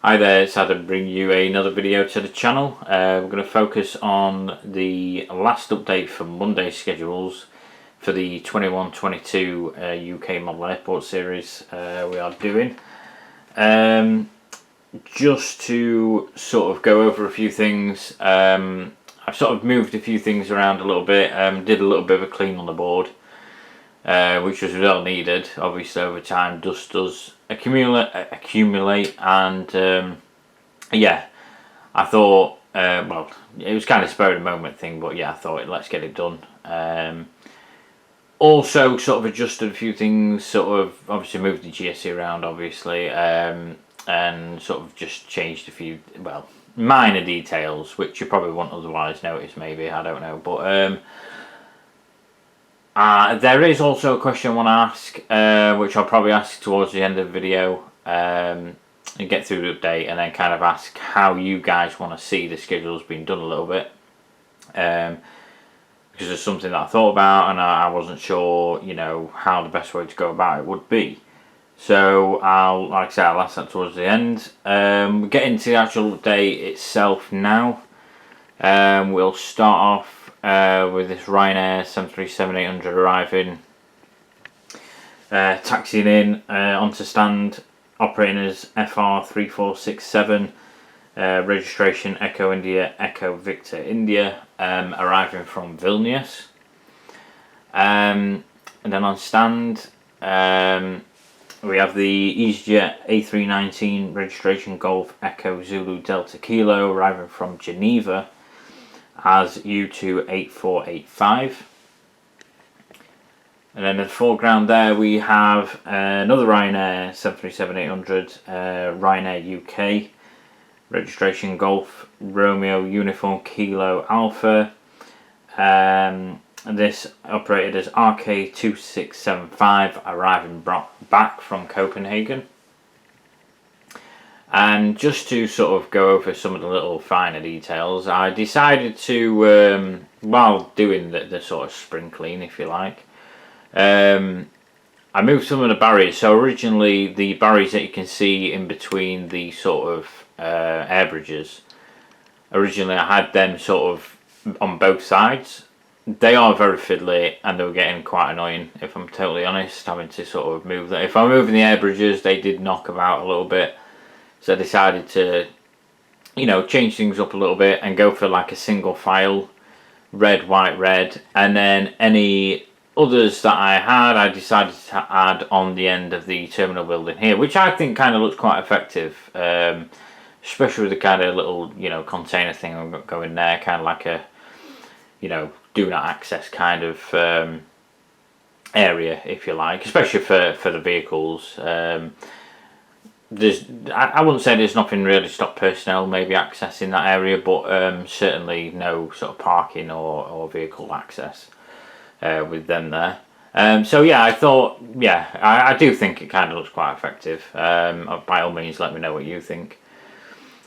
Hi there, it's Adam bringing you another video to the channel. We're going to focus on the last update for Monday schedules for the 21-22 UK Model Airport Series we are doing. Just to sort of go over a few things, I've sort of moved a few things around a little bit, did a little bit of a clean on the board. Which was well needed. Obviously over time dust does accumulate and yeah, I thought well, it was kind of spur of the moment thing, but yeah, I thought let's get it done. Also sort of adjusted a few things, sort of obviously moved the GSC around obviously, and sort of just changed a few, well, minor details which you probably won't otherwise notice, maybe, I don't know, but there is also a question I want to ask, which I'll probably ask towards the end of the video, and get through the update, and then kind of ask how you guys want to see the schedules being done a little bit, because it's something that I thought about, and I wasn't sure, you know, how the best way to go about it would be. So like I said, I'll ask that towards the end. We'll get into the actual update itself now. We'll start off with this Ryanair 737-800 arriving, taxiing in onto stand, operating as FR3467, registration Echo India Echo Victor India, arriving from Vilnius. And then on stand we have the EasyJet A319 registration Golf Echo Zulu Delta Kilo, arriving from Geneva as U28485. And then in the foreground there we have another Ryanair 737-800, Ryanair UK, registration Golf Romeo Uniform Kilo Alpha, and this operated as RK2675, arriving back from Copenhagen. And just to sort of go over some of the little finer details, I decided to, while doing the sort of spring clean, if you like, I moved some of the barriers. So originally the barriers that you can see in between the sort of air bridges, originally I had them sort of on both sides. They are very fiddly and they were getting quite annoying, if I'm totally honest, having to sort of move that. If I'm moving the air bridges, they did knock about a little bit. So I decided to, you know, change things up a little bit and go for like a single file, red, white, red. And then any others that I had, I decided to add on the end of the terminal building here, which I think kind of looks quite effective. Especially with the kind of little, you know, container thing I've got going there, kind of like a, you know, do not access kind of area, if you like, especially for the vehicles. I wouldn't say there's nothing really to stop personnel maybe accessing that area, but certainly no sort of parking or vehicle access with them there. So yeah, I thought, yeah, I do think it kind of looks quite effective. By all means, let me know what you think.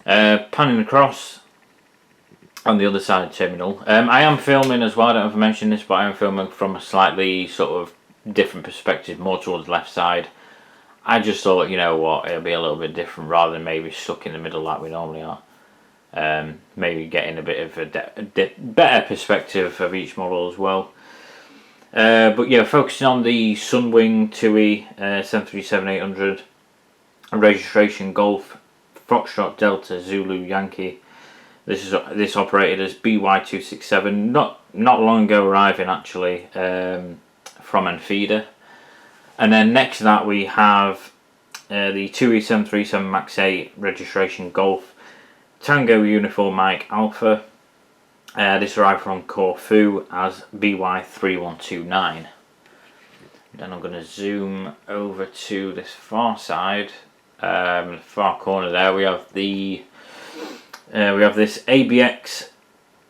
Panning across on the other side of the terminal, I am filming as well. I don't know if I mentioned this, but I am filming from a slightly sort of different perspective, more towards the left side. I just thought, you know what, it'll be a little bit different rather than maybe stuck in the middle like we normally are. Maybe getting a bit of a better perspective of each model as well. But yeah, focusing on the Sunwing TUI 737-800, registration Golf Foxtrot Delta Zulu Yankee. This operated as BY267, not long ago arriving actually, from Enfida. And then next to that we have the TUI 737 MAX 8 registration Golf Tango Uniform Mike Alpha. This arrived from Corfu as BY3129. Then I'm going to zoom over to this far side, the far corner there. We have this ABX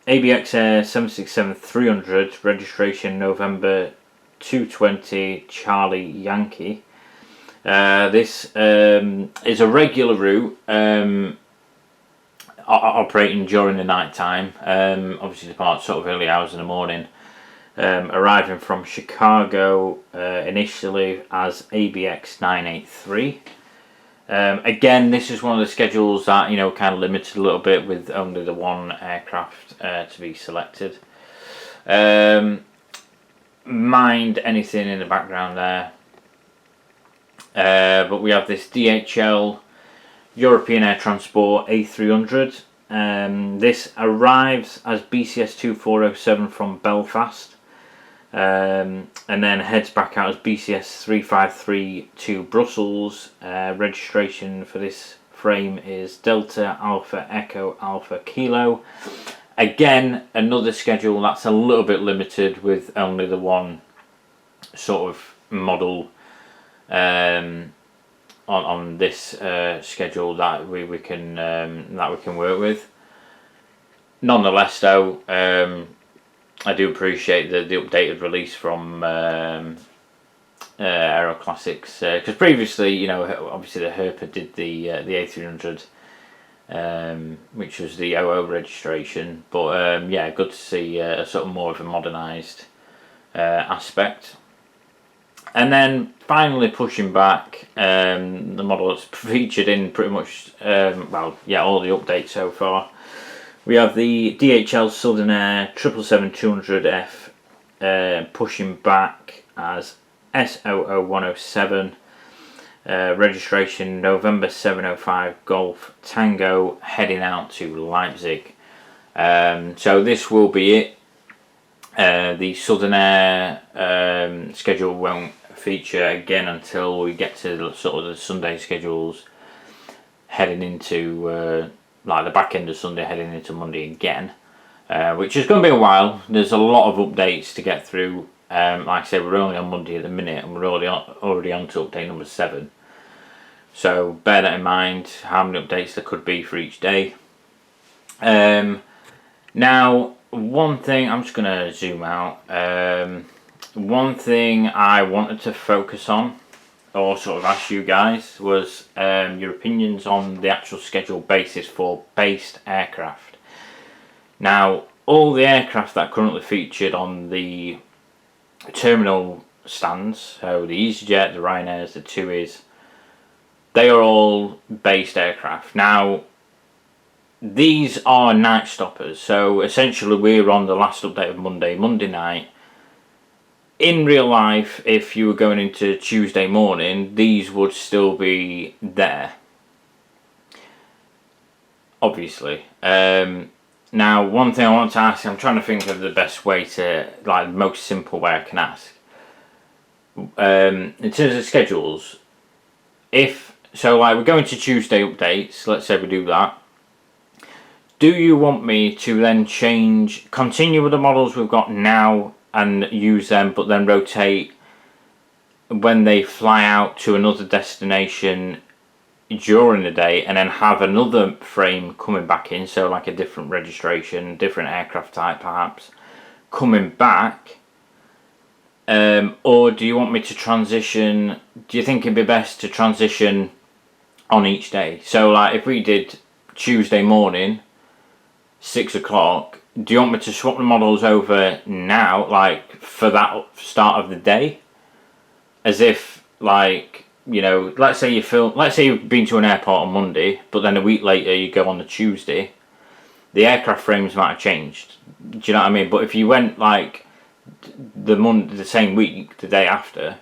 Air 767-300 registration November 220 Charlie Yankee. This is a regular route, operating during the night time. Obviously departs sort of early hours in the morning. Arriving from Chicago initially as ABX 983. Again, this is one of the schedules that, you know, kind of limited a little bit with only the one aircraft to be selected. Mind anything in the background there. But we have this DHL European Air Transport A300. This arrives as BCS 2407 from Belfast. And then heads back out as BCS 353 to Brussels. Registration for this frame is Delta Alpha Echo Alpha Kilo. Again, another schedule that's a little bit limited with only the one sort of model on this schedule that we can work with. Nonetheless, though, I do appreciate the updated release from Aero Classics, because previously, you know, obviously the Herpa did the A300, which was the OO registration, but yeah, good to see a sort of more of a modernised aspect. And then finally pushing back, the model that's featured in pretty much well, yeah, all the updates so far. We have the DHL Southern Air 777-200F pushing back as S00107, registration November 705 Golf Tango, heading out to Leipzig. So this will be it. The Southern Air schedule won't feature again until we get to sort of the Sunday schedules, heading into like the back end of Sunday, heading into Monday again, which is going to be a while. There's a lot of updates to get through. Like I said, we're only on Monday at the minute, and we're already on to update number 7. So bear that in mind, how many updates there could be for each day. Now, one thing, I'm just going to zoom out. One thing I wanted to focus on, or sort of ask you guys, was your opinions on the actual schedule basis for based aircraft. Now, all the aircraft that are currently featured on the terminal stands, so the EasyJet, the Ryanairs, the TUIs, they are all based aircraft. Now, these are night stoppers, so essentially we're on the last update of Monday night. In real life, if you were going into Tuesday morning, these would still be there, obviously. Now, one thing I want to ask, I'm trying to think of the best way to, like, the most simple way I can ask. In terms of schedules, so like we're going to Tuesday updates, let's say we do that. Do you want me to then continue with the models we've got now and use them, but then rotate when they fly out to another destination during the day, and then have another frame coming back in, so like a different registration, different aircraft type perhaps, coming back? Or do you want me to transition? Do you think it'd be best to transition on each day? So like if we did Tuesday morning, 6 o'clock, do you want me to swap the models over now, like for that start of the day? As if, like, you know, let's say you've been to an airport on Monday, but then a week later you go on the Tuesday, the aircraft frames might have changed. Do you know what I mean? But if you went like the same week, the day after,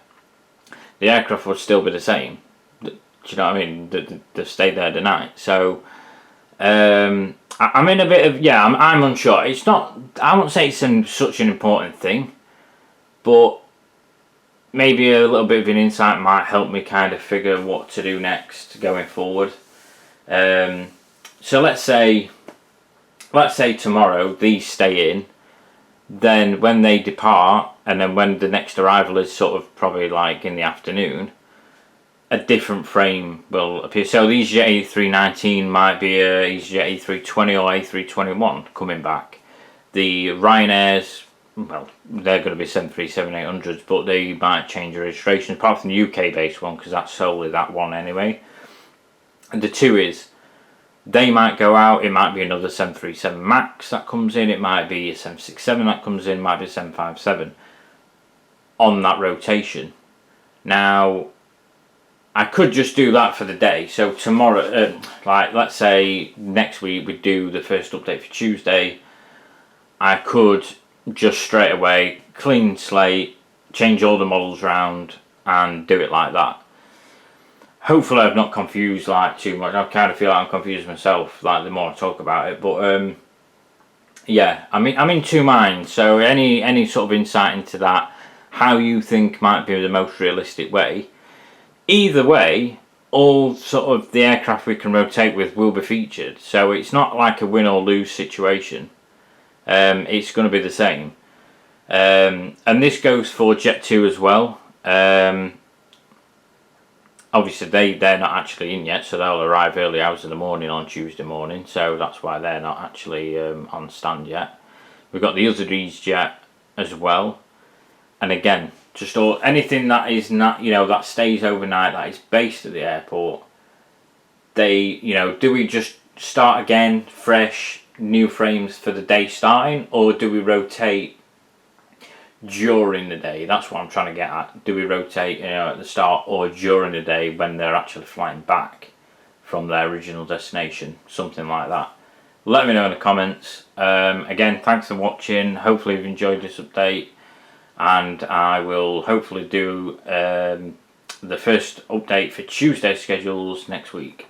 the aircraft would still be the same. Do you know what I mean? They stayed there the night. So I'm in a bit of, yeah, I'm unsure. It's not, I won't say it's such an important thing, but maybe a little bit of an insight might help me kind of figure what to do next going forward. So let's say tomorrow these stay in, then when they depart, and then when the next arrival is sort of probably like in the afternoon, a different frame will appear. So the EasyJet A319 might be a EasyJet A320 or A321 coming back. The Ryanairs, well, they're going to be 737-800s, but they might change the registration, apart from the UK based one, because that's solely that one anyway. And the TUIs, they might go out. It might be another 737 MAX that comes in, it might be a 767 that comes in, it might be a 757 on that rotation. Now, I could just do that for the day. So tomorrow, like let's say next week we do the first update for Tuesday. I could just straight away clean slate, change all the models around, and do it like that. Hopefully I've not confused like too much. I kind of feel like I'm confused myself, like the more I talk about it. But yeah, I'm in two minds. So any sort of insight into that, how you think might be the most realistic way. Either way, all sort of the aircraft we can rotate with will be featured. So it's not like a win or lose situation. It's going to be the same. And this goes for Jet 2 as well. Obviously they're not actually in yet, so they'll arrive early hours of the morning on Tuesday morning, so that's why they're not actually on stand yet. We've got the other EasyJet as well, and again, just anything that is not, that stays overnight, that is based at the airport. They, do we just start again, fresh, new frames for the day starting, or do we rotate during the day? That's what I'm trying to get at. Do we rotate at the start or during the day when they're actually flying back from their original destination? Something like that. Let me know in the comments. Again, thanks for watching. Hopefully you've enjoyed this update, and I will hopefully do the first update for Tuesday schedules next week.